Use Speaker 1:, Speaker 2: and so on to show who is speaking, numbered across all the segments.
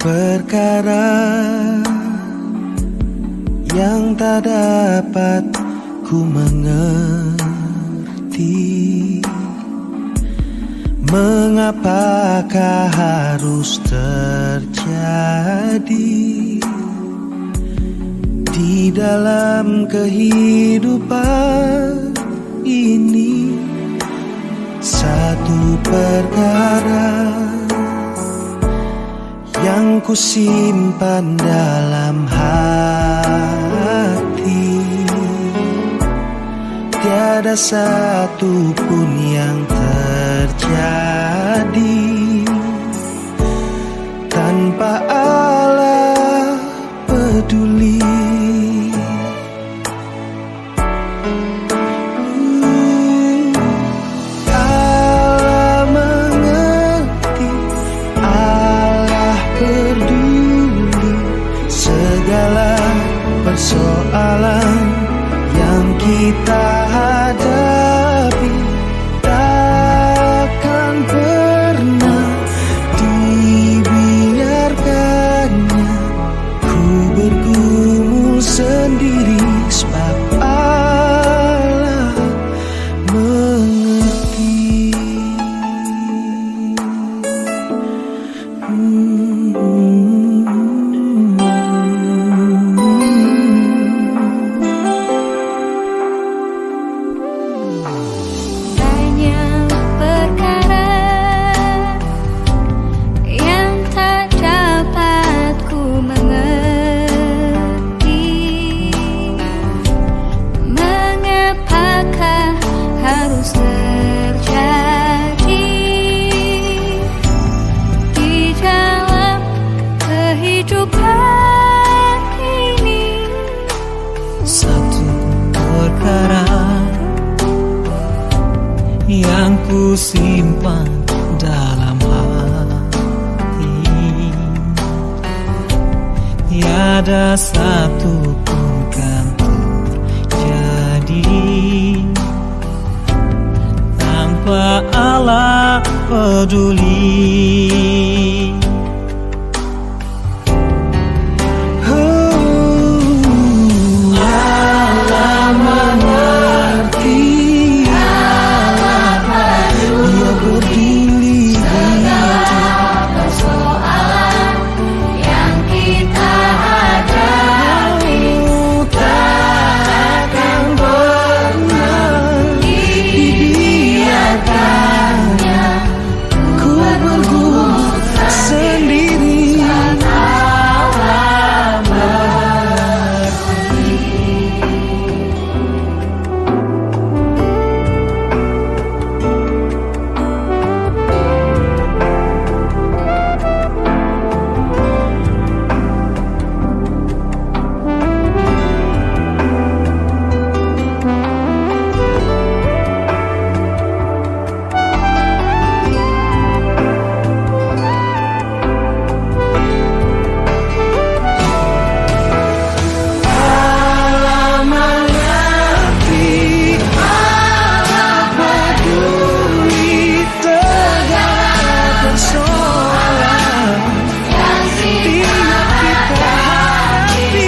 Speaker 1: perkara yang tak dapat ku mengerti. Mengapakah harus terjadi di dalam kehidupan ini? Satu perkara yang ku simpan dalam hati, tiada satu pun yang terjadi tanpa Allah peduli. Allah mengerti, Allah peduli segala persoalan yang kita hadapi. Takkan pernah dibiarkannya ku bergumul sendiri, sebab Allah mengerti.
Speaker 2: Banyak perkara yang tak dapat ku mengerti. Mengapakah harus terjadi di dalam kehidupan ini?
Speaker 3: Satu perkara yang ku simpan dalam hati, tiada satu pun kan terjadi tanpa Allah peduli.
Speaker 1: Allah mengerti, Dia peduli
Speaker 2: Persoalan yang kita hadapi
Speaker 1: takkan pernah dibiarkannya ku bergumul sendiri. Allah mengerti, Allah peduli segala persoalan yang tiap kita hadapi.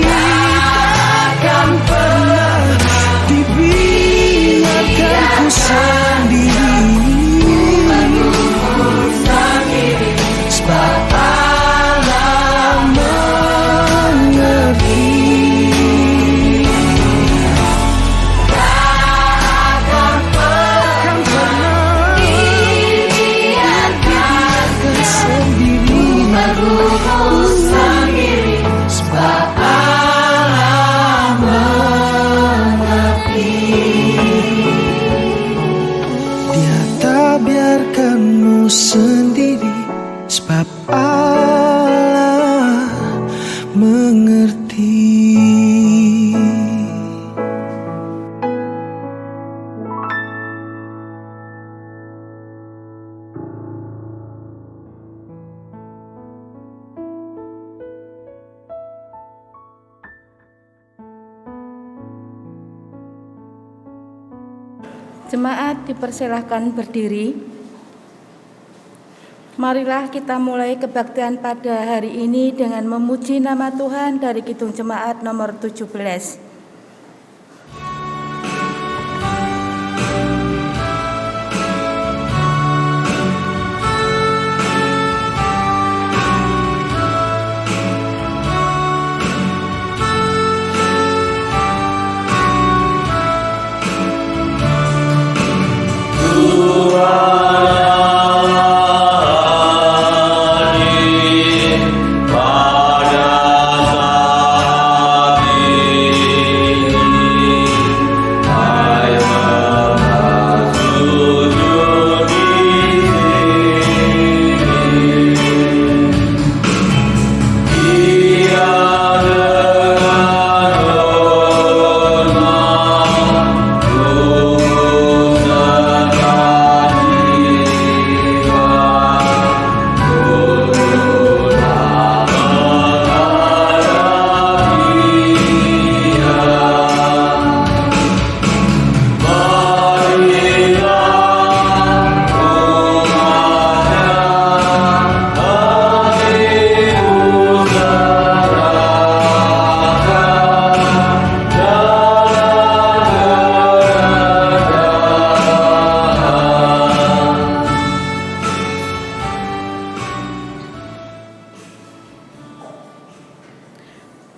Speaker 1: Takkan pernah dibiarkan ku sendiri, sebab Allah mengerti. Takkan pernah dibiarkan sendiri, sebab Allah mengerti. Dia tak biarkanmu sendiri, sebab Allah mengerti.
Speaker 4: Jemaat dipersilahkan berdiri. Marilah kita mulai kebaktian pada hari ini dengan memuji nama Tuhan dari Kidung Jemaat nomor 17.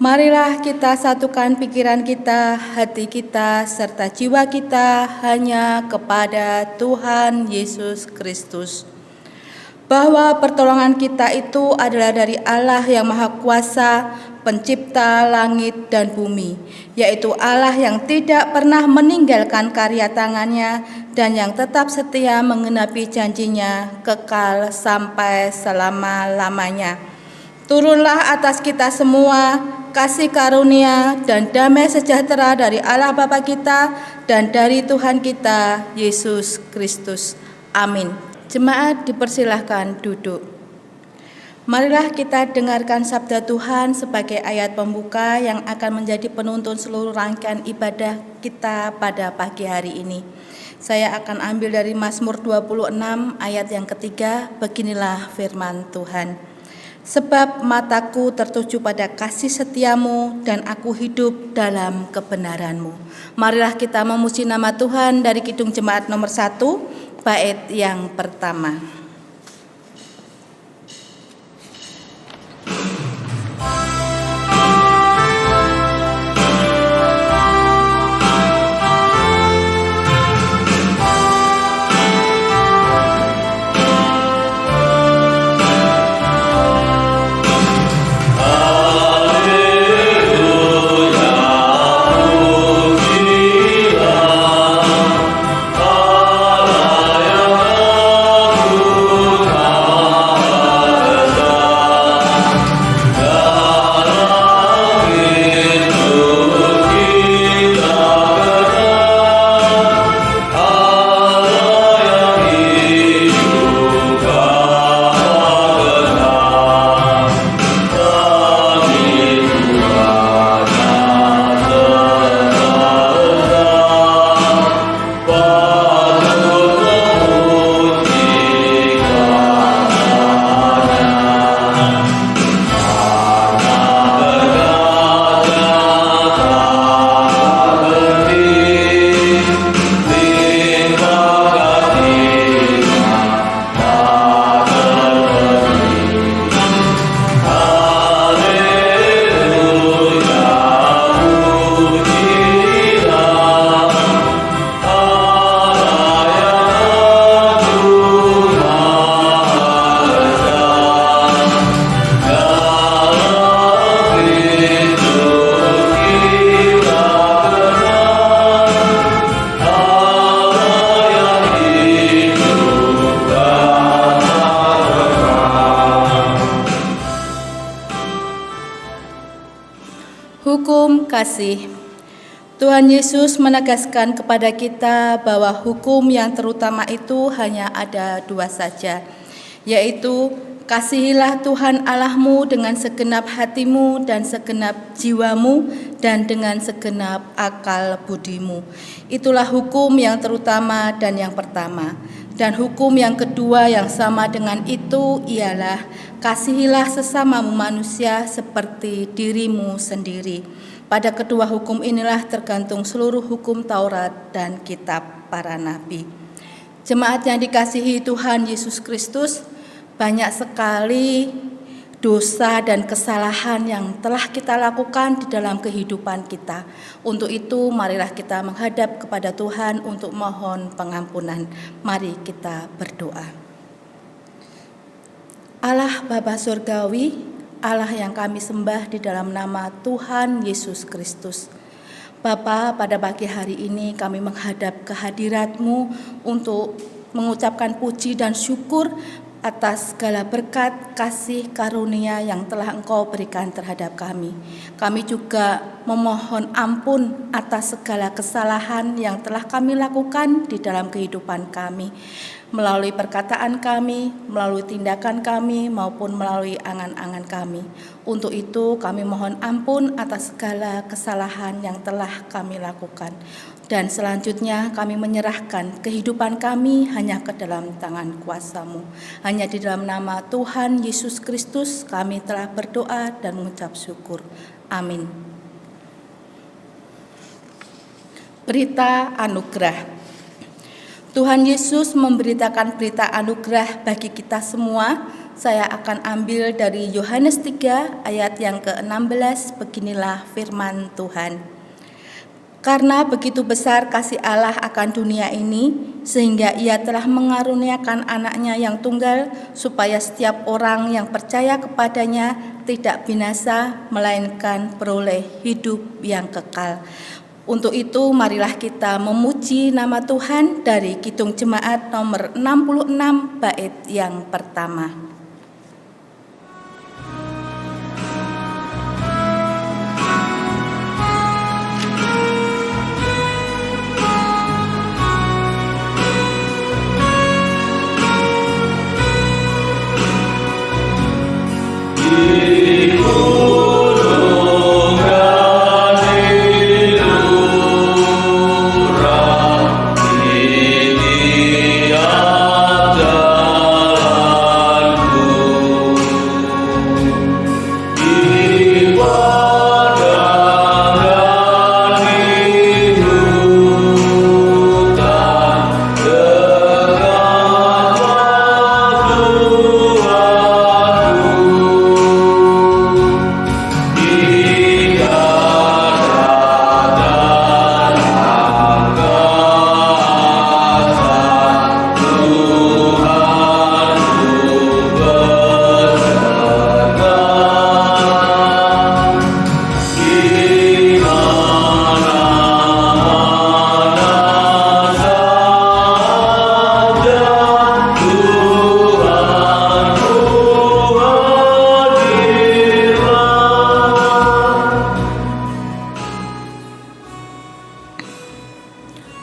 Speaker 4: Marilah kita satukan pikiran kita, hati kita, serta jiwa kita hanya kepada Tuhan Yesus Kristus. Bahwa pertolongan kita itu adalah dari Allah yang Maha Kuasa, pencipta langit dan bumi, yaitu Allah yang tidak pernah meninggalkan karya tangannya dan yang tetap setia menggenapi janjinya kekal sampai selama-lamanya. Turunlah atas kita semua kasih karunia dan damai sejahtera dari Allah Bapa kita dan dari Tuhan kita Yesus Kristus. Amin. Jemaat dipersilahkan duduk. Marilah kita dengarkan sabda Tuhan sebagai ayat pembuka yang akan menjadi penuntun seluruh rangkaian ibadah kita pada pagi hari ini. Saya akan ambil dari Mazmur 26 ayat yang ketiga. Beginilah firman Tuhan. Sebab mataku tertuju pada kasih setiamu dan aku hidup dalam kebenaranmu. Marilah kita memuji nama Tuhan dari Kidung Jemaat nomor 1, bait yang pertama. Hukum kasih. Tuhan Yesus menegaskan kepada kita bahwa hukum yang terutama itu hanya ada dua saja, yaitu kasihilah Tuhan Allahmu dengan segenap hatimu dan segenap jiwamu dan dengan segenap akal budimu. Itulah hukum yang terutama dan yang pertama. Dan hukum yang kedua yang sama dengan itu ialah kasihilah sesamamu manusia seperti dirimu sendiri. Pada kedua hukum inilah tergantung seluruh hukum Taurat dan kitab para nabi. Jemaat yang dikasihi Tuhan Yesus Kristus, banyak sekali dosa dan kesalahan yang telah kita lakukan di dalam kehidupan kita. Untuk itu, marilah kita menghadap kepada Tuhan untuk mohon pengampunan. Mari kita berdoa. Allah Bapa Surgawi, Allah yang kami sembah di dalam nama Tuhan Yesus Kristus. Bapa, pada pagi hari ini kami menghadap kehadirat-Mu untuk mengucapkan puji dan syukur atas segala berkat, kasih, karunia yang telah Engkau berikan terhadap kami. Kami juga memohon ampun atas segala kesalahan yang telah kami lakukan di dalam kehidupan kami, melalui perkataan kami, melalui tindakan kami, maupun melalui angan-angan kami. Untuk itu kami mohon ampun atas segala kesalahan yang telah kami lakukan. Dan selanjutnya kami menyerahkan kehidupan kami hanya ke dalam tangan kuasa-Mu. Hanya di dalam nama Tuhan Yesus Kristus kami telah berdoa dan mengucap syukur. Amin. Berita anugerah. Tuhan Yesus memberitakan berita anugerah bagi kita semua. Saya akan ambil dari Yohanes 3 ayat yang ke-16. Beginilah firman Tuhan. Karena begitu besar kasih Allah akan dunia ini, sehingga Ia telah mengaruniakan anaknya yang tunggal, supaya setiap orang yang percaya kepadanya tidak binasa, melainkan beroleh hidup yang kekal. Untuk itu marilah kita memuji nama Tuhan dari Kidung Jemaat nomor 66 bait yang pertama.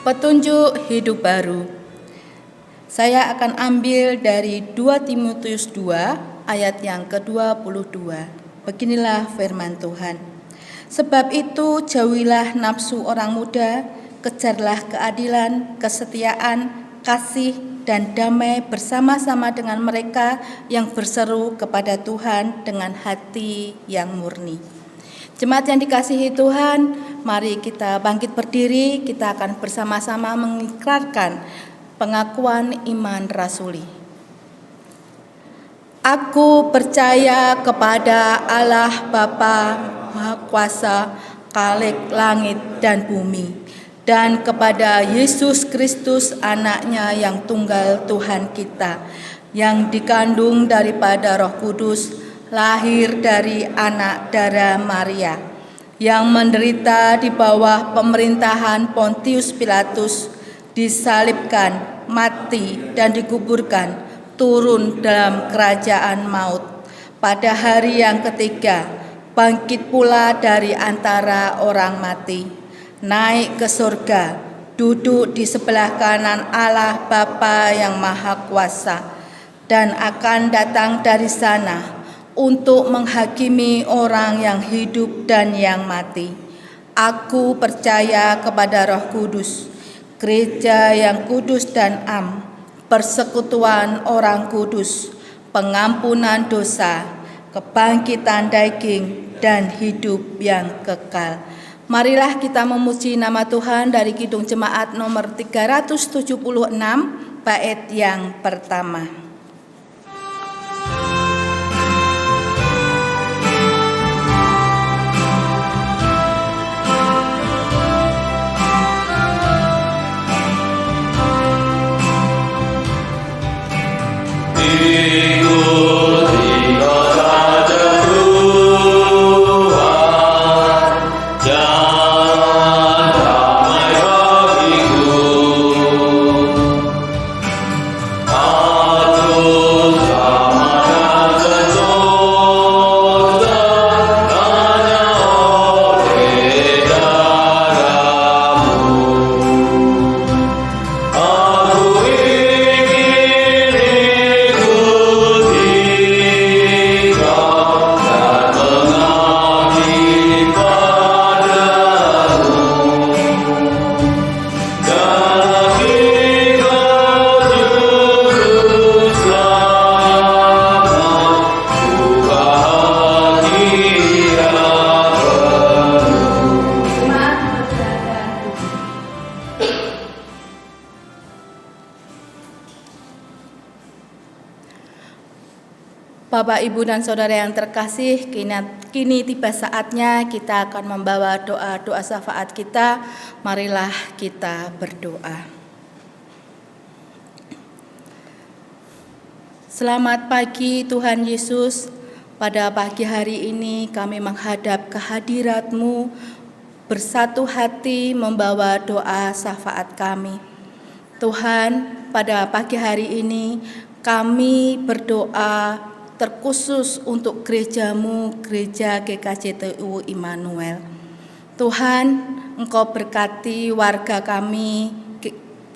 Speaker 4: Petunjuk hidup baru. Saya akan ambil dari 2 Timotius 2 ayat yang ke-22. Beginilah firman Tuhan. Sebab itu jauhilah nafsu orang muda, kejarlah keadilan, kesetiaan, kasih, dan damai bersama-sama dengan mereka yang berseru kepada Tuhan dengan hati yang murni. Jemaat yang dikasihi Tuhan, mari kita bangkit berdiri, kita akan bersama-sama mengikrarkan pengakuan iman rasuli. Aku percaya kepada Allah Bapa Maha Kuasa, Khalik langit dan bumi, dan kepada Yesus Kristus anaknya yang tunggal Tuhan kita, yang dikandung daripada Roh Kudus, lahir dari anak darah Maria, yang menderita di bawah pemerintahan Pontius Pilatus, disalibkan, mati, dan dikuburkan, turun dalam kerajaan maut. Pada hari yang ketiga, bangkit pula dari antara orang mati, naik ke surga, duduk di sebelah kanan Allah Bapa yang Maha Kuasa, dan akan datang dari sana untuk menghakimi orang yang hidup dan yang mati. Aku percaya kepada Roh Kudus, gereja yang kudus dan am, persekutuan orang kudus, pengampunan dosa, kebangkitan daging, dan hidup yang kekal. Marilah kita memuji nama Tuhan dari Kidung Jemaat nomor 376, bait yang pertama. Bapak, Ibu, dan Saudara yang terkasih, kini tiba saatnya kita akan membawa doa-doa syafaat kita. Marilah kita berdoa. Selamat pagi Tuhan Yesus. Pada pagi hari ini kami menghadap kehadirat-Mu, bersatu hati membawa doa syafaat kami. Tuhan, pada pagi hari ini kami berdoa terkhusus untuk gereja-Mu, Gereja GKJTU Immanuel. Tuhan, Engkau berkati warga kami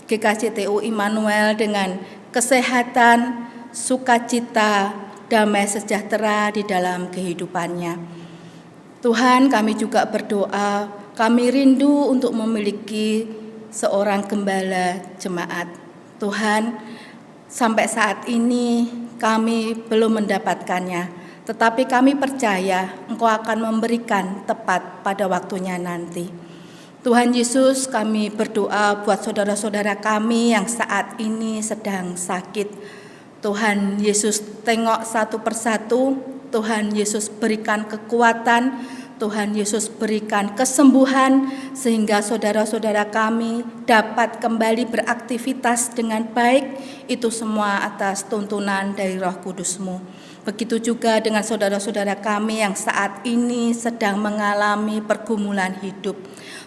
Speaker 4: GKJTU Immanuel dengan kesehatan, sukacita, damai sejahtera di dalam kehidupannya. Tuhan, kami juga berdoa, kami rindu untuk memiliki seorang gembala jemaat. Tuhan, sampai saat ini kami belum mendapatkannya, tetapi kami percaya Engkau akan memberikan tepat pada waktunya nanti. Tuhan Yesus, kami berdoa buat saudara-saudara kami yang saat ini sedang sakit. Tuhan Yesus, tengok satu persatu. Tuhan Yesus berikan kekuatan, Tuhan Yesus berikan kesembuhan, sehingga saudara-saudara kami dapat kembali beraktivitas dengan baik. Itu semua atas tuntunan dari Roh Kudus-Mu. Begitu juga dengan saudara-saudara kami yang saat ini sedang mengalami pergumulan hidup.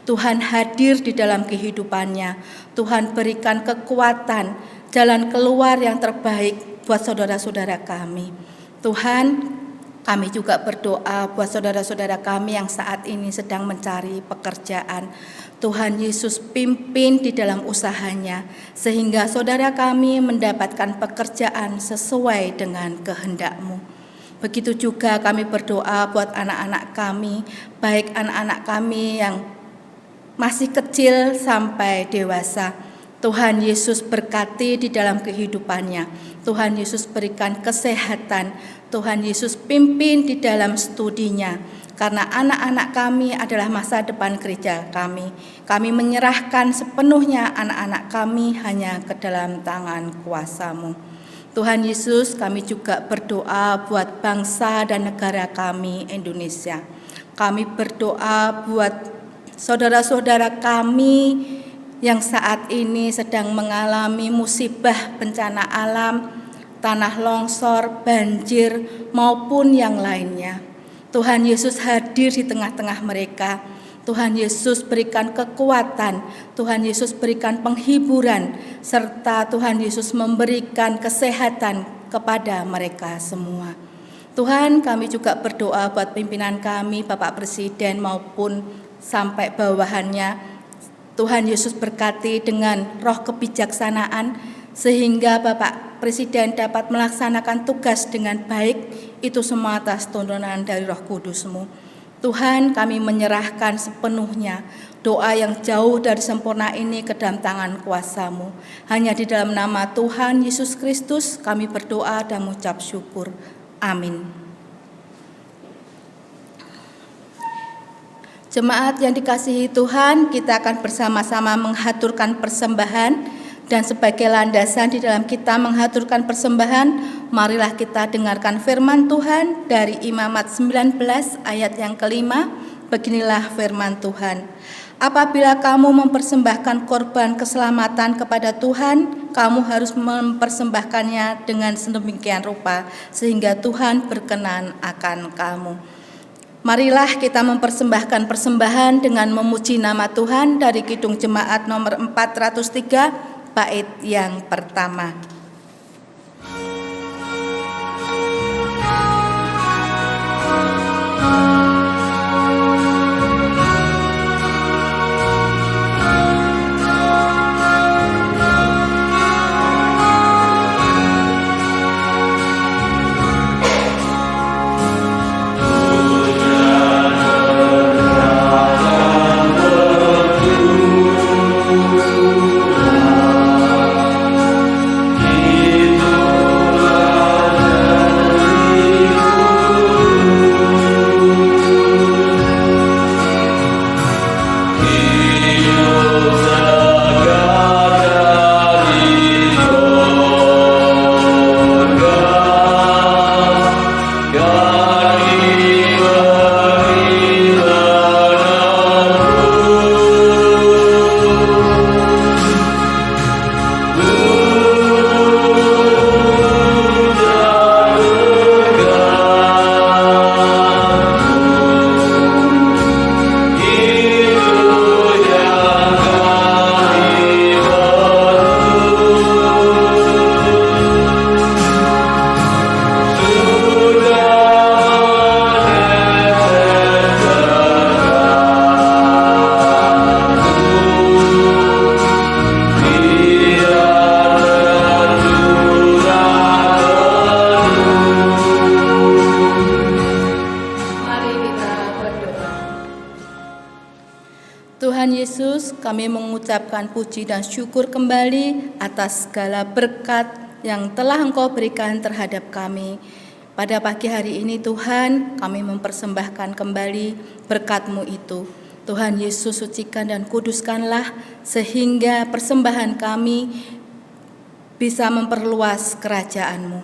Speaker 4: Tuhan hadir di dalam kehidupannya. Tuhan berikan kekuatan, jalan keluar yang terbaik buat saudara-saudara kami. Tuhan, kami juga berdoa buat saudara-saudara kami yang saat ini sedang mencari pekerjaan. Tuhan Yesus pimpin di dalam usahanya, sehingga saudara kami mendapatkan pekerjaan sesuai dengan kehendak-Mu. Begitu juga kami berdoa buat anak-anak kami, baik anak-anak kami yang masih kecil sampai dewasa. Tuhan Yesus berkati di dalam kehidupannya. Tuhan Yesus berikan kesehatan. Tuhan Yesus pimpin di dalam studinya. Karena anak-anak kami adalah masa depan gereja kami. Kami menyerahkan sepenuhnya anak-anak kami hanya ke dalam tangan kuasa-Mu. Tuhan Yesus, kami juga berdoa buat bangsa dan negara kami, Indonesia. Kami berdoa buat saudara-saudara kami yang saat ini sedang mengalami musibah bencana alam, tanah longsor, banjir, maupun yang lainnya. Tuhan Yesus hadir di tengah-tengah mereka. Tuhan Yesus berikan kekuatan, Tuhan Yesus berikan penghiburan, serta Tuhan Yesus memberikan kesehatan kepada mereka semua. Tuhan, kami juga berdoa buat pimpinan kami, Bapak Presiden maupun sampai bawahannya. Tuhan Yesus berkati dengan roh kebijaksanaan, sehingga Bapak Presiden dapat melaksanakan tugas dengan baik. Itu semua atas tuntunan dari Roh Kudus-Mu. Tuhan, kami menyerahkan sepenuhnya doa yang jauh dari sempurna ini ke dalam tangan kuasa-Mu. Hanya di dalam nama Tuhan Yesus Kristus kami berdoa dan mengucap syukur. Amin. Jemaat yang dikasihi Tuhan, kita akan bersama-sama menghaturkan persembahan. Dan sebagai landasan di dalam kita menghaturkan persembahan, marilah kita dengarkan firman Tuhan dari Imamat 19 ayat yang kelima. Beginilah firman Tuhan. Apabila kamu mempersembahkan korban keselamatan kepada Tuhan, kamu harus mempersembahkannya dengan sedemikian rupa, sehingga Tuhan berkenan akan kamu. Marilah kita mempersembahkan persembahan dengan memuji nama Tuhan dari Kidung Jemaat nomor 403, bait yang pertama. Tuhan Yesus, kami mengucapkan puji dan syukur kembali atas segala berkat yang telah Engkau berikan terhadap kami. Pada pagi hari ini Tuhan, kami mempersembahkan kembali berkat-Mu itu. Tuhan Yesus, sucikan dan kuduskanlah sehingga persembahan kami bisa memperluas kerajaan-Mu.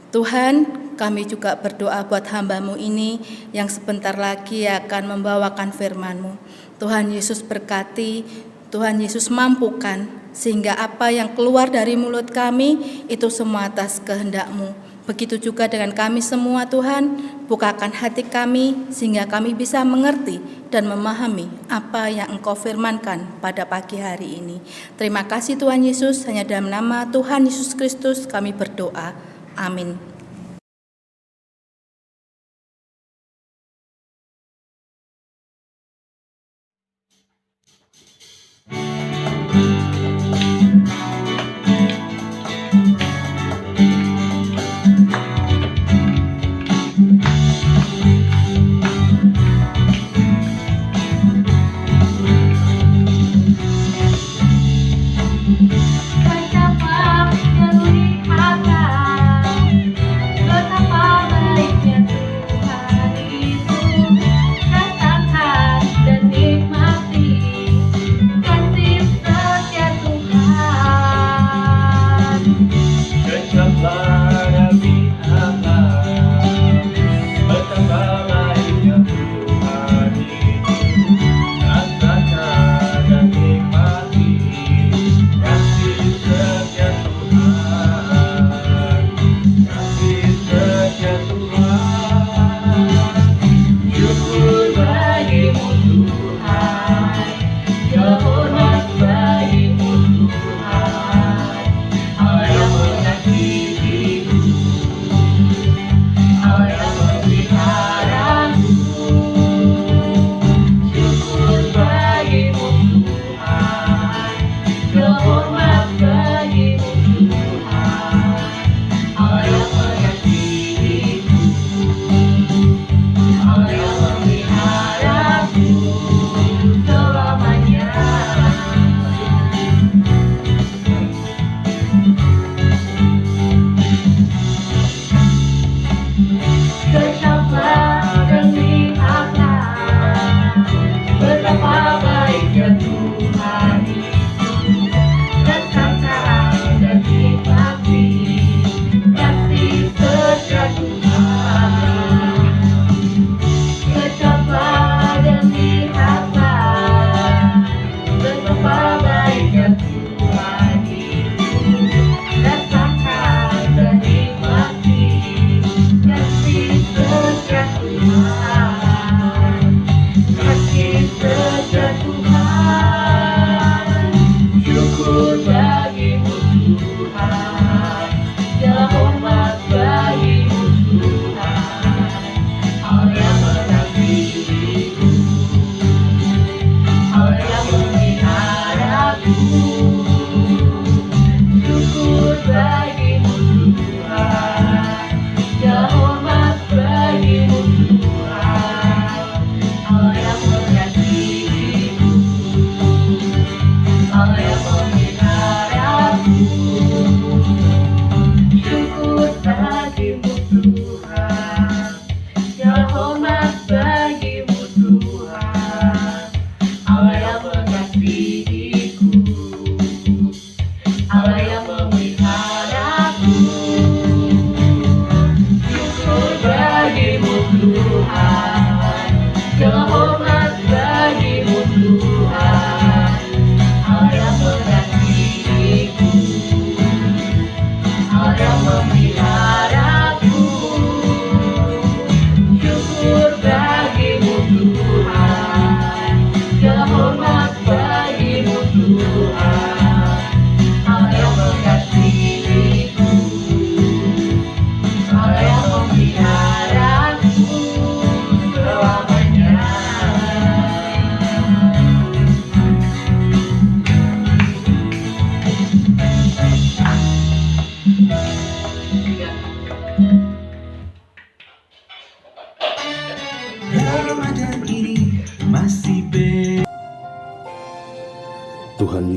Speaker 4: Tuhan, kami juga berdoa buat hamba-Mu ini yang sebentar lagi akan membawakan firman-Mu. Tuhan Yesus berkati, Tuhan Yesus mampukan, sehingga apa yang keluar dari mulut kami itu semua atas kehendak-Mu. Begitu juga dengan kami semua Tuhan, bukakan hati kami sehingga kami bisa mengerti dan memahami apa yang Engkau firmankan pada pagi hari ini. Terima kasih Tuhan Yesus, hanya dalam nama Tuhan Yesus Kristus kami berdoa. Amin.
Speaker 2: Betapa kelihatan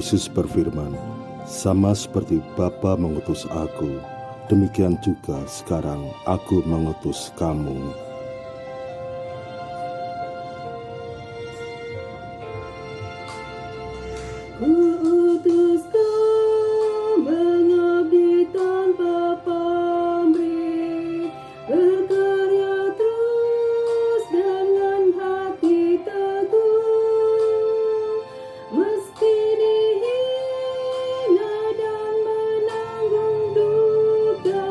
Speaker 5: Yesus berfirman, "Sama seperti Bapa mengutus aku, demikian juga sekarang aku mengutus kamu."
Speaker 6: Kuutus kau mengabdi tanpa pamrih, berkarya terus dengan hati teguh, meski dihina dan menanggung duka.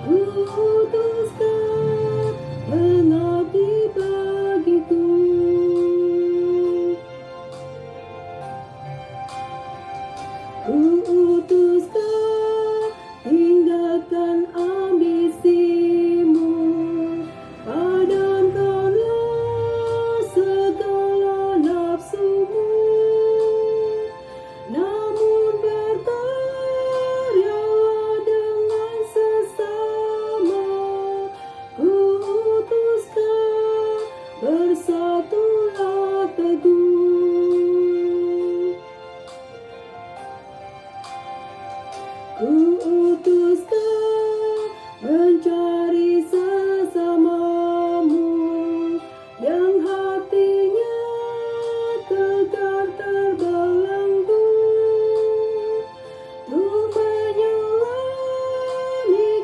Speaker 6: Kuutus kau mengabdi bagiku. Kuutus kau, tinggalkan ambisimu, padamkanlah segala nafsumu, namun berkaryalah dengan sesama. Kuutus kau, bersatulah teguh. Kuutus kau mencari sesamamu yang hatinya tegar terbelenggu, untuk menyelami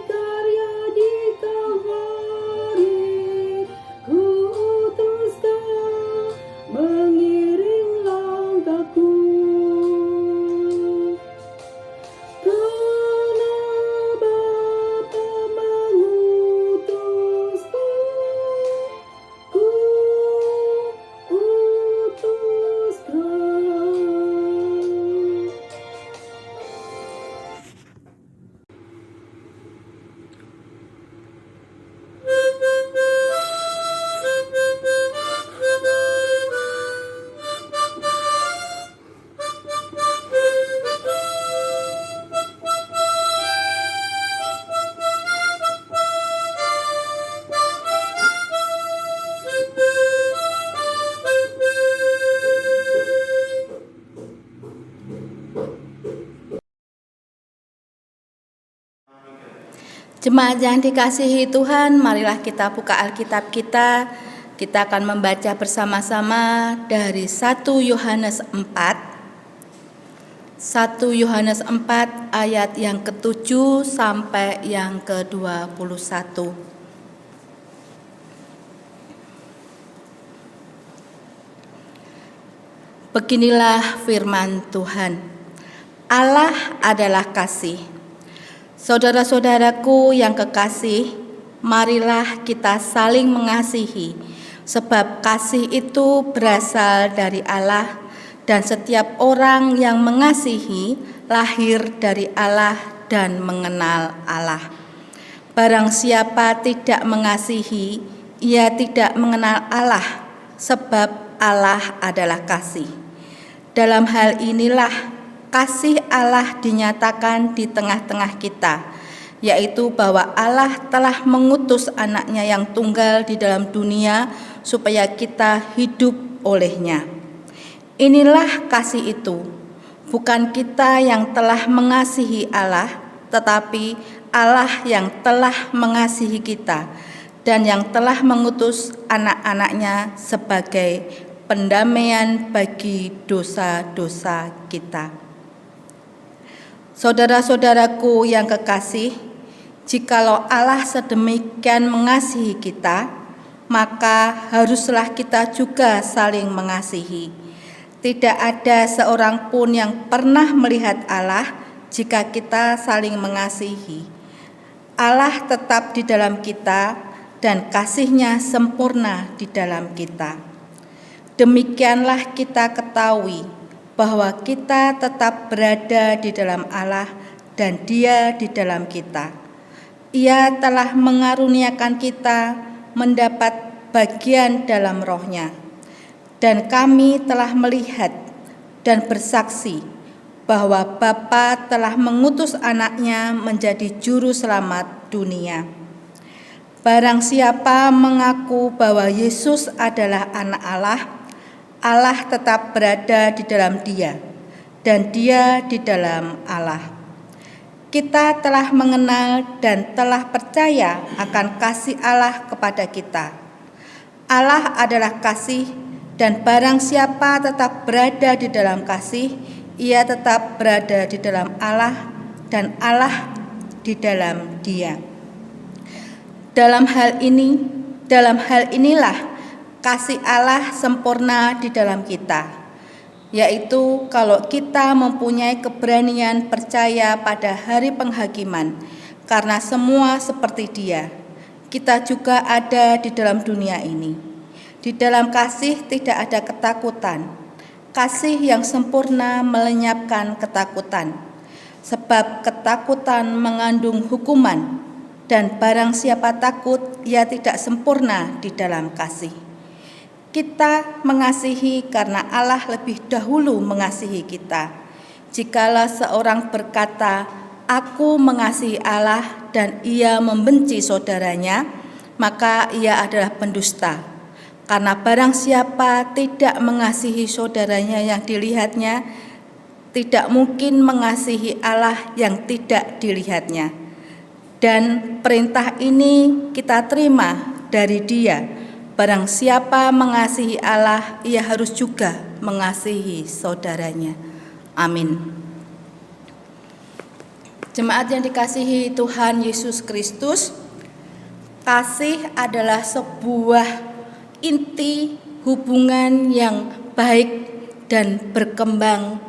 Speaker 6: karya di Kalvari. Kuutus kau mengiring langkahku. Karena Bapa mengutusku, ku utus kau.
Speaker 4: Jemaat yang dikasihi Tuhan, marilah kita buka Alkitab kita. Kita akan membaca bersama-sama dari 1 Yohanes 4. 1 Yohanes 4 ayat yang ke-7 sampai yang ke-21. Beginilah firman Tuhan. Allah adalah kasih. Saudara-saudaraku yang kekasih, marilah kita saling mengasihi, sebab kasih itu berasal dari Allah, dan setiap orang yang mengasihi lahir dari Allah dan mengenal Allah. Barang siapa tidak mengasihi, ia tidak mengenal Allah, sebab Allah adalah kasih. Dalam hal inilah kasih Allah dinyatakan di tengah-tengah kita, yaitu bahwa Allah telah mengutus anaknya yang tunggal di dalam dunia supaya kita hidup olehnya. Inilah kasih itu, bukan kita yang telah mengasihi Allah, tetapi Allah yang telah mengasihi kita dan yang telah mengutus anak-anaknya sebagai pendamaian bagi dosa-dosa kita. Saudara-saudaraku yang kekasih, jikalau Allah sedemikian mengasihi kita, maka haruslah kita juga saling mengasihi. Tidak ada seorang pun yang pernah melihat Allah jika kita saling mengasihi. Allah tetap di dalam kita dan kasih-Nya sempurna di dalam kita. Demikianlah kita ketahui bahwa kita tetap berada di dalam Allah dan Dia di dalam kita. Ia telah mengaruniakan kita mendapat bagian dalam Roh-Nya. Dan kami telah melihat dan bersaksi bahwa Bapa telah mengutus anaknya menjadi juru selamat dunia. Barang siapa mengaku bahwa Yesus adalah anak Allah, Allah tetap berada di dalam dia, dan Dia di dalam Allah. Kita telah mengenal dan telah percaya akan kasih Allah kepada kita. Allah adalah kasih, dan barang siapa tetap berada di dalam kasih, ia tetap berada di dalam Allah dan Allah di dalam Dia. Dalam hal inilah kasih Allah sempurna di dalam kita, yaitu kalau kita mempunyai keberanian percaya pada hari penghakiman, karena semua seperti Dia, kita juga ada di dalam dunia ini. Di dalam kasih tidak ada ketakutan. Kasih yang sempurna melenyapkan ketakutan, sebab ketakutan mengandung hukuman, dan barang siapa takut, ia tidak sempurna di dalam kasih. Kita mengasihi karena Allah lebih dahulu mengasihi kita. Jikalau seorang berkata, "Aku mengasihi Allah," dan ia membenci saudaranya, maka ia adalah pendusta. Karena barang siapa tidak mengasihi saudaranya yang dilihatnya, tidak mungkin mengasihi Allah yang tidak dilihatnya. Dan perintah ini kita terima dari Dia. Barang siapa mengasihi Allah, ia harus juga mengasihi saudaranya. Amin. Jemaat yang dikasihi Tuhan Yesus Kristus, kasih adalah sebuah inti hubungan yang baik dan berkembang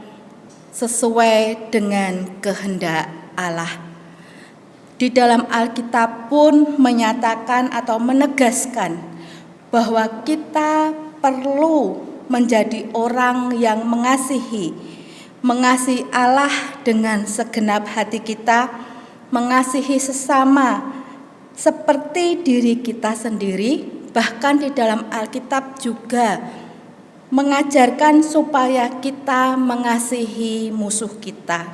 Speaker 4: sesuai dengan kehendak Allah. Di dalam Alkitab pun menyatakan atau menegaskan bahwa kita perlu menjadi orang yang mengasihi Allah dengan segenap hati kita, mengasihi sesama seperti diri kita sendiri. Bahkan di dalam Alkitab juga mengajarkan supaya kita mengasihi musuh kita.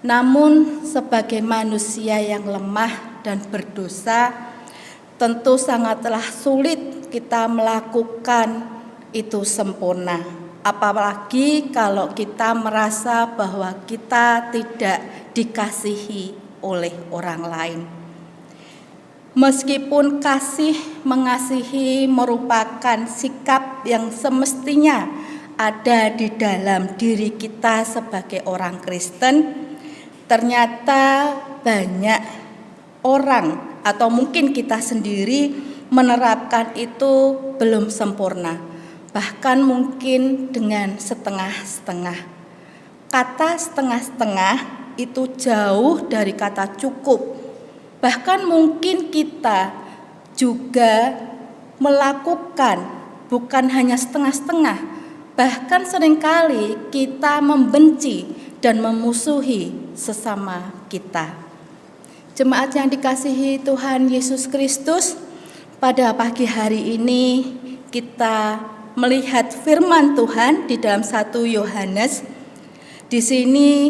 Speaker 4: Namun sebagai manusia yang lemah dan berdosa, tentu sangatlah sulit kita melakukan itu sempurna. Apalagi kalau kita merasa bahwa kita tidak dikasihi oleh orang lain. Meskipun mengasihi merupakan sikap yang semestinya ada di dalam diri kita sebagai orang Kristen, ternyata banyak orang atau mungkin kita sendiri menerapkan itu belum sempurna. Bahkan mungkin dengan setengah-setengah. Kata setengah-setengah itu jauh dari kata cukup. Bahkan mungkin kita juga melakukan bukan hanya setengah-setengah. Bahkan seringkali kita membenci dan memusuhi sesama kita. Jemaat yang dikasihi Tuhan Yesus Kristus, pada pagi hari ini kita melihat firman Tuhan di dalam 1 Yohanes. Di sini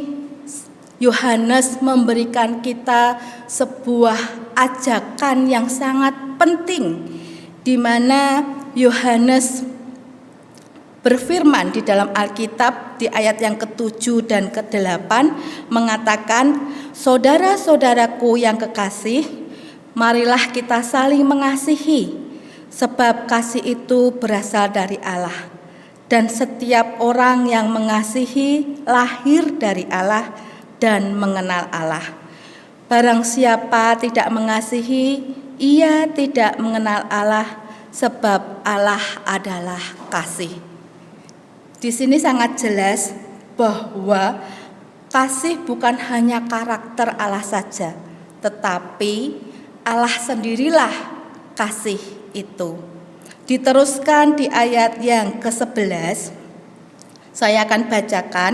Speaker 4: Yohanes memberikan kita sebuah ajakan yang sangat penting, di mana Yohanes berfirman di dalam Alkitab di ayat yang ke-7 dan ke-8 mengatakan, "Saudara-saudaraku yang kekasih, marilah kita saling mengasihi. Sebab kasih itu berasal dari Allah, dan setiap orang yang mengasihi lahir dari Allah dan mengenal Allah. Barang siapa tidak mengasihi, ia tidak mengenal Allah, sebab Allah adalah kasih." Di sini sangat jelas bahwa kasih bukan hanya karakter Allah saja, tetapi Allah sendirilah kasih itu. Diteruskan di ayat yang ke-11, saya akan bacakan.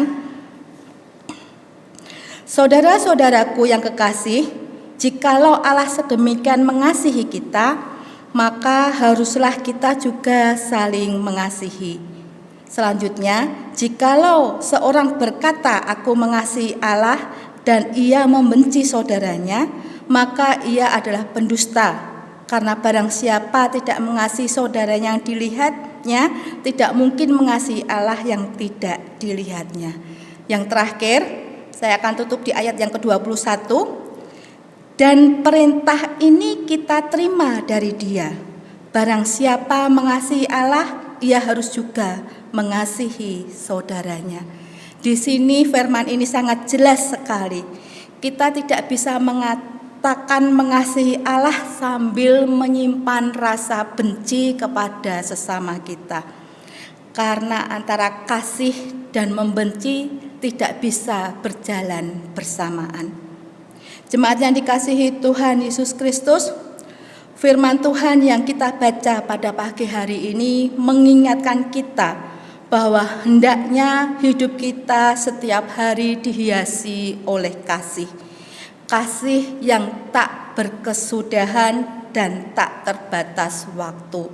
Speaker 4: "Saudara-saudaraku yang kekasih, jikalau Allah sedemikian mengasihi kita, maka haruslah kita juga saling mengasihi. Selanjutnya, jikalau seorang berkata, 'Aku mengasihi Allah,' dan ia membenci saudaranya, maka ia adalah pendusta. Karena barang siapa tidak mengasihi saudaranya yang dilihatnya, tidak mungkin mengasihi Allah yang tidak dilihatnya." Yang terakhir, saya akan tutup di ayat yang ke-21. Dan perintah ini kita terima dari Dia. Barang siapa mengasihi Allah, ia harus juga mengasihi saudaranya. Di sini firman ini sangat jelas sekali. Kita tidak bisa mengatakan mengasihi Allah sambil menyimpan rasa benci kepada sesama kita. Karena antara kasih dan membenci tidak bisa berjalan bersamaan. Jemaat yang dikasihi Tuhan Yesus Kristus, firman Tuhan yang kita baca pada pagi hari ini mengingatkan kita bahwa hendaknya hidup kita setiap hari dihiasi oleh kasih. Kasih yang tak berkesudahan dan tak terbatas waktu.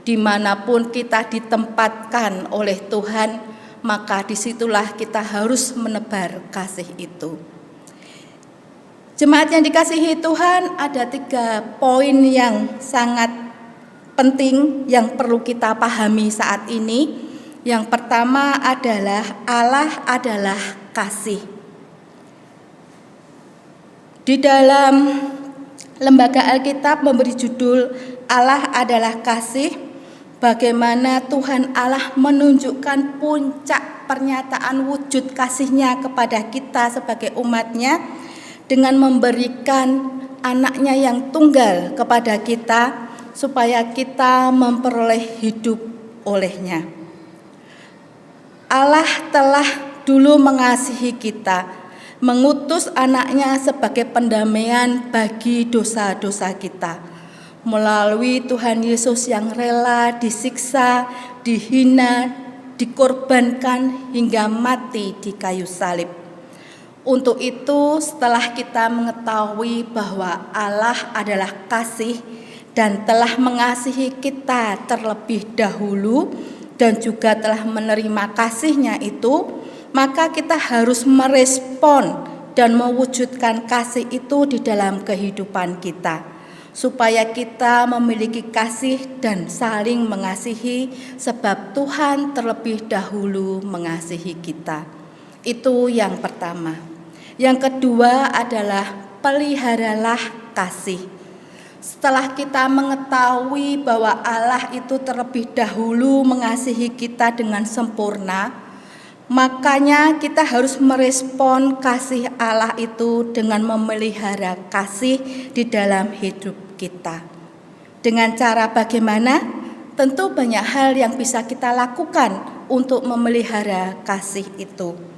Speaker 4: Dimanapun kita ditempatkan oleh Tuhan, maka disitulah kita harus menebar kasih itu. Jemaat yang dikasihi Tuhan, ada 3 poin yang sangat penting yang perlu kita pahami saat ini. Yang pertama adalah Allah adalah kasih. Di dalam Lembaga Alkitab memberi judul Allah adalah kasih, bagaimana Tuhan Allah menunjukkan puncak pernyataan wujud kasih-Nya kepada kita sebagai umat-Nya dengan memberikan anaknya yang tunggal kepada kita supaya kita memperoleh hidup olehnya. Allah telah dulu mengasihi kita, mengutus anaknya sebagai pendamaian bagi dosa-dosa kita. Melalui Tuhan Yesus yang rela disiksa, dihina, dikorbankan hingga mati di kayu salib. Untuk itu, setelah kita mengetahui bahwa Allah adalah kasih dan telah mengasihi kita terlebih dahulu dan juga telah menerima kasih-Nya itu, maka kita harus merespon dan mewujudkan kasih itu di dalam kehidupan kita, supaya kita memiliki kasih dan saling mengasihi, sebab Tuhan terlebih dahulu mengasihi kita. Itu yang pertama. Yang kedua adalah peliharalah kasih. Setelah kita mengetahui bahwa Allah itu terlebih dahulu mengasihi kita dengan sempurna, makanya kita harus merespon kasih Allah itu dengan memelihara kasih di dalam hidup kita. Dengan cara bagaimana? Tentu banyak hal yang bisa kita lakukan untuk memelihara kasih itu.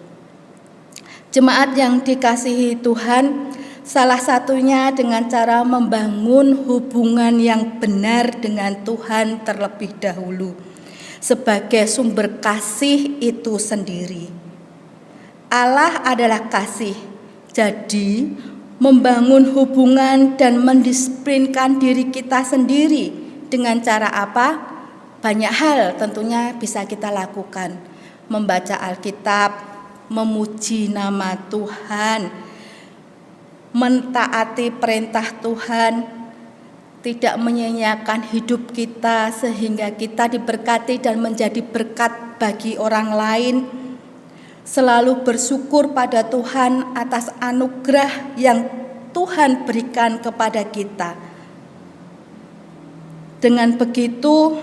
Speaker 4: Jemaat yang dikasihi Tuhan, salah satunya dengan cara membangun hubungan yang benar dengan Tuhan terlebih dahulu sebagai sumber kasih itu sendiri. Allah adalah kasih, jadi membangun hubungan dan mendisiplinkan diri kita sendiri dengan cara apa? Banyak hal tentunya bisa kita lakukan. Membaca Alkitab, memuji nama Tuhan, mentaati perintah Tuhan, tidak menyia-nyiakan hidup kita sehingga kita diberkati dan menjadi berkat bagi orang lain, selalu bersyukur pada Tuhan atas anugerah yang Tuhan berikan kepada kita. Dengan begitu,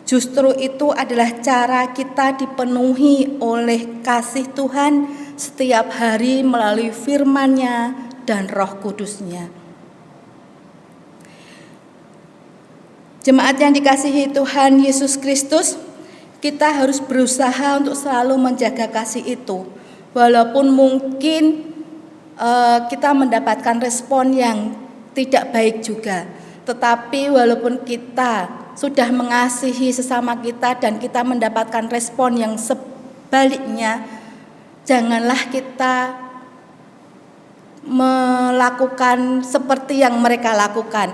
Speaker 4: justru itu adalah cara kita dipenuhi oleh kasih Tuhan setiap hari melalui firman-Nya dan Roh Kudus-Nya. Jemaat yang dikasihi Tuhan Yesus Kristus, kita harus berusaha untuk selalu menjaga kasih itu. Walaupun mungkin kita mendapatkan respon yang tidak baik juga, tetapi walaupun kita sudah mengasihi sesama kita dan kita mendapatkan respon yang sebaliknya, janganlah kita melakukan seperti yang mereka lakukan.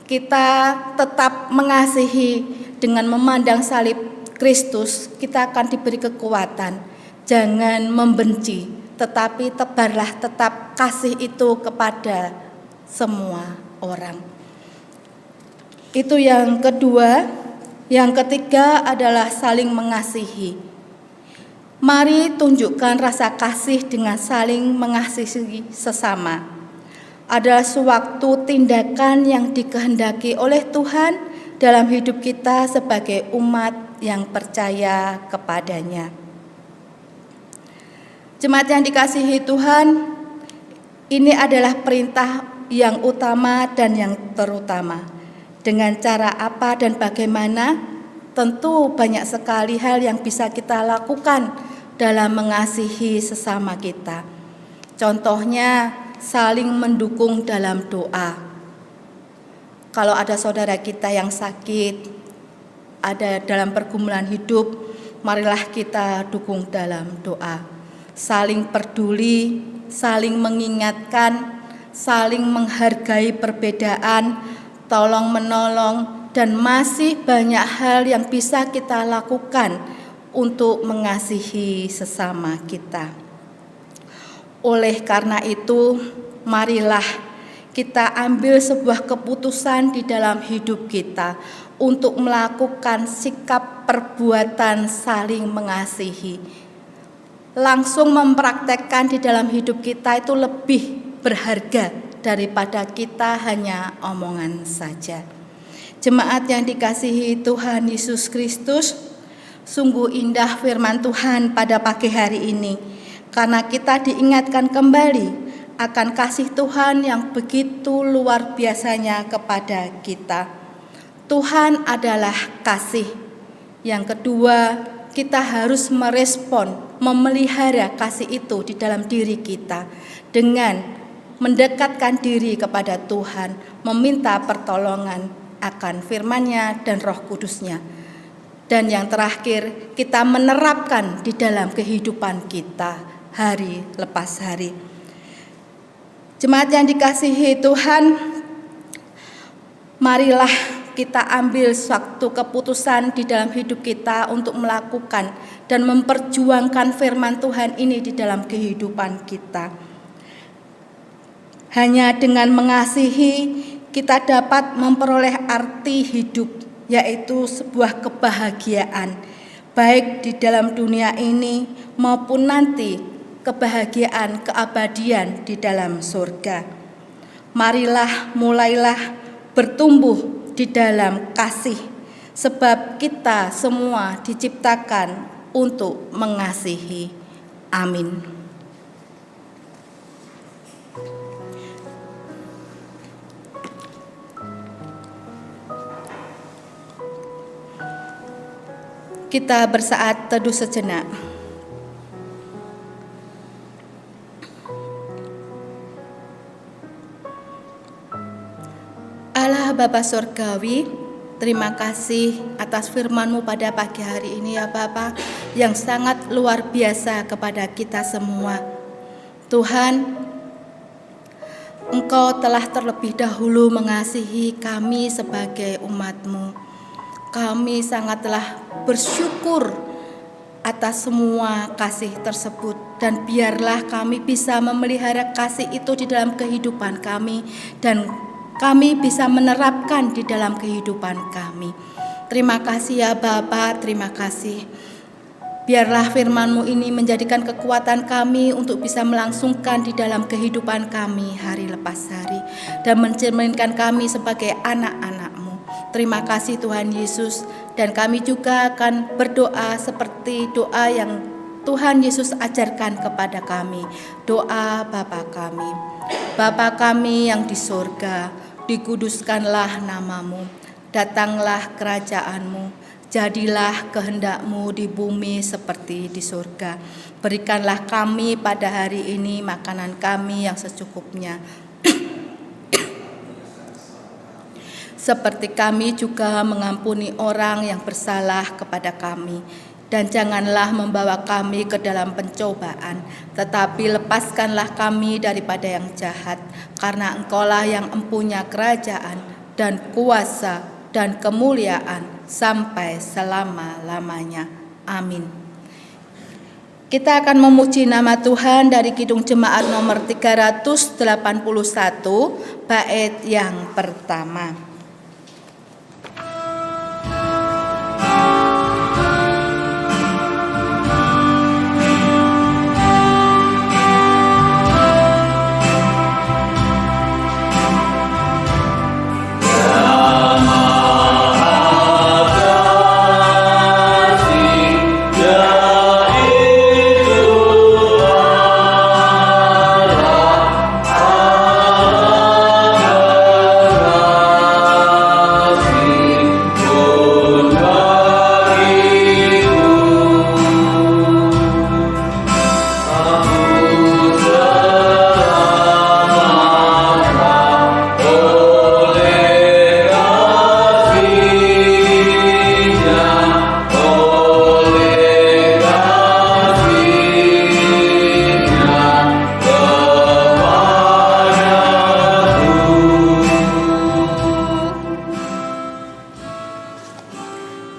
Speaker 4: Kita tetap mengasihi dengan memandang salib Kristus, kita akan diberi kekuatan. Jangan membenci, tetapi tebarlah tetap kasih itu kepada semua orang. Itu yang kedua. Yang ketiga adalah saling mengasihi. Mari tunjukkan rasa kasih dengan saling mengasihi sesama. Adalah suatu tindakan yang dikehendaki oleh Tuhan dalam hidup kita sebagai umat yang percaya kepadanya. Jemaat yang dikasihi Tuhan, ini adalah perintah yang utama dan yang terutama. Dengan cara apa dan bagaimana? Tentu banyak sekali hal yang bisa kita lakukan dalam mengasihi sesama kita. Contohnya, saling mendukung dalam doa. Kalau ada saudara kita yang sakit, ada dalam pergumulan hidup, marilah kita dukung dalam doa. Saling peduli, saling mengingatkan, saling menghargai perbedaan, tolong menolong, dan masih banyak hal yang bisa kita lakukan untuk mengasihi sesama kita. Oleh karena itu, marilah kita ambil sebuah keputusan di dalam hidup kita untuk melakukan sikap perbuatan saling mengasihi. Langsung mempraktekkan di dalam hidup kita itu lebih berharga daripada kita hanya omongan saja. Jemaat yang dikasihi Tuhan Yesus Kristus, sungguh indah firman Tuhan pada pagi hari ini, karena kita diingatkan kembali akan kasih Tuhan yang begitu luar biasanya kepada kita. Tuhan adalah kasih. Yang kedua, kita harus merespon, memelihara kasih itu di dalam diri kita dengan mendekatkan diri kepada Tuhan, meminta pertolongan akan firman-Nya dan Roh Kudus-Nya. Dan yang terakhir, kita menerapkan di dalam kehidupan kita hari lepas hari. Jemaat yang dikasihi Tuhan, marilah kita ambil suatu keputusan di dalam hidup kita untuk melakukan dan memperjuangkan firman Tuhan ini di dalam kehidupan kita. Hanya dengan mengasihi, kita dapat memperoleh arti hidup, yaitu sebuah kebahagiaan, baik di dalam dunia ini maupun nanti kebahagiaan keabadian di dalam surga. Mulailah bertumbuh di dalam kasih, sebab kita semua diciptakan untuk mengasihi. Amin. Kita bersaat teduh sejenak. Allah Bapa Surgawi, terima kasih atas firman-Mu pada pagi hari ini ya Bapa, yang sangat luar biasa kepada kita semua. Tuhan, Engkau telah terlebih dahulu mengasihi kami sebagai umat-Mu. Kami sangatlah bersyukur atas semua kasih tersebut, dan biarlah kami bisa memelihara kasih itu di dalam kehidupan kami dan kami bisa menerapkan di dalam kehidupan kami. Terima kasih ya Bapa, terima kasih. Biarlah firman-Mu ini menjadikan kekuatan kami untuk bisa melangsungkan di dalam kehidupan kami hari lepas hari dan mencerminkan kami sebagai anak-anak-Mu. Terima kasih Tuhan Yesus, dan kami juga akan berdoa seperti doa yang Tuhan Yesus ajarkan kepada kami. Doa Bapa kami. Bapa kami yang di surga, dikuduskanlah nama-Mu, datanglah kerajaan-Mu, jadilah kehendak-Mu di bumi seperti di surga. Berikanlah kami pada hari ini makanan kami yang secukupnya, seperti kami juga mengampuni orang yang bersalah kepada kami. Dan janganlah membawa kami ke dalam pencobaan, tetapi lepaskanlah kami daripada yang jahat, karena Engkaulah yang empunya kerajaan dan kuasa dan kemuliaan sampai selama-lamanya. Amin. Kita akan memuji nama Tuhan dari Kidung Jemaat nomor 381, bait yang pertama.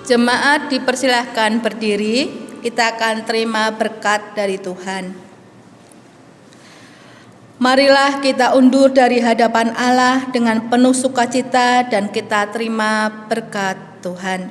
Speaker 4: Jemaat dipersilahkan berdiri, kita akan terima berkat dari Tuhan. Marilah kita undur dari hadapan Allah dengan penuh sukacita dan kita terima berkat Tuhan.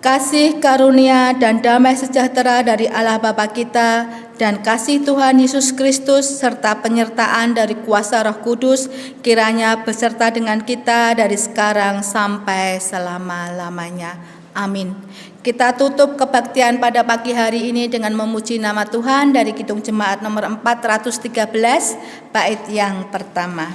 Speaker 4: Kasih karunia dan damai sejahtera dari Allah Bapa kita dan kasih Tuhan Yesus Kristus serta penyertaan dari kuasa Roh Kudus kiranya beserta dengan kita dari sekarang sampai selama-lamanya. Amin. Kita tutup kebaktian pada pagi hari ini dengan memuji nama Tuhan dari Kidung Jemaat nomor 413 bait yang pertama.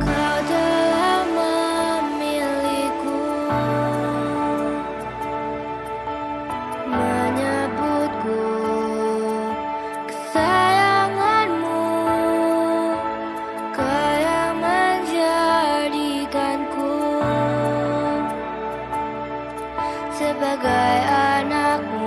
Speaker 2: Kau telah memilihku, menyebutku kesayanganmu, Kau yang menjadikanku sebagai anakmu.